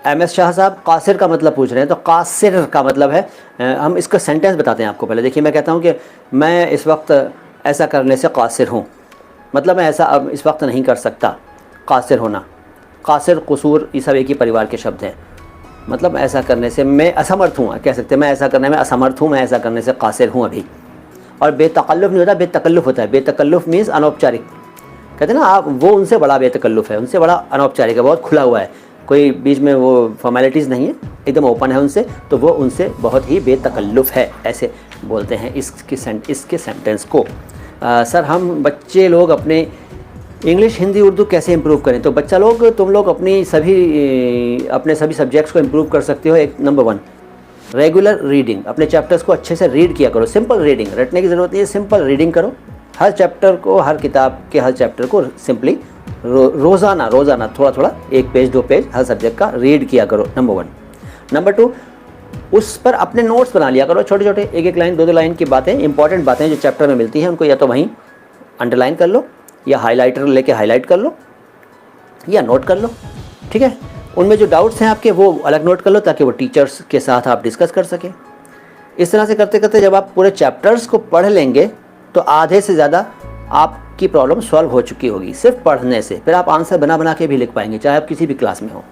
MS Shah साहब कासिर का मतलब पूछ रहे हैं, तो कासिर का मतलब है, हम इसका सेंटेंस बताते हैं आपको पहले। देखिए मैं कहता हूँ कि मैं इस वक्त ऐसा करने से कासिर हूँ, मतलब मैं ऐसा अब इस वक्त नहीं कर सकता। कासिर होना, कासिर, कसूर, ये सब एक ही परिवार के शब्द हैं। मतलब ऐसा करने से मैं असमर्थ हूँ, कह सकते हैं मैं ऐसा करने में असमर्थ हूँ, मैं ऐसा करने से कासिर हूँ अभी। और बेतकल्लुफ़ नहीं होता, बेतकल्लुफ़ होता है। बेतकल्लुफ़ मीन्स अनौपचारिक, कहते हैं ना आप, वो उनसे बड़ा बेतकल्लुफ़ है, उनसे बड़ा अनौपचारिक है, बहुत खुला हुआ है, कोई बीच में वो फॉर्मेलिटीज़ नहीं है, एकदम ओपन है उनसे, तो वो उनसे बहुत ही बेतकल्लुफ़ है, ऐसे बोलते हैं इसके सेंटेंस को। सर हम बच्चे लोग अपने इंग्लिश, हिंदी, उर्दू कैसे इम्प्रूव करें? तो बच्चा लोग, तुम लोग अपने सभी सब्जेक्ट्स को इम्प्रूव कर सकते हो। एक नंबर 1, रेगुलर रीडिंग, अपने चैप्टर्स को अच्छे से रीड किया करो। सिंपल रीडिंग, रटने की ज़रूरत नहीं है, सिंपल रीडिंग करो। हर चैप्टर को, हर किताब के हर चैप्टर को सिंपली रोज़ाना थोड़ा थोड़ा, 1 पेज 2 पेज हर सब्जेक्ट का रीड किया करो, नंबर 1। नंबर 2, उस पर अपने नोट्स बना लिया करो, छोटे छोटे 1-1 लाइन 2-2 लाइन की बातें, इंपॉर्टेंट बातें जो चैप्टर में मिलती हैं, उनको या तो वहीं अंडरलाइन कर लो, या हाइलाइटर लेके हाईलाइट कर लो, या नोट कर लो, ठीक है। उनमें जो डाउट्स हैं आपके वो अलग नोट कर लो, ताकि वो टीचर्स के साथ आप डिस्कस कर सकें। इस तरह से करते करते जब आप पूरे चैप्टर्स को पढ़ लेंगे तो आधे से ज़्यादा आपकी प्रॉब्लम सॉल्व हो चुकी होगी सिर्फ पढ़ने से। फिर आप आंसर बना बना के भी लिख पाएंगे, चाहे आप किसी भी क्लास में हो।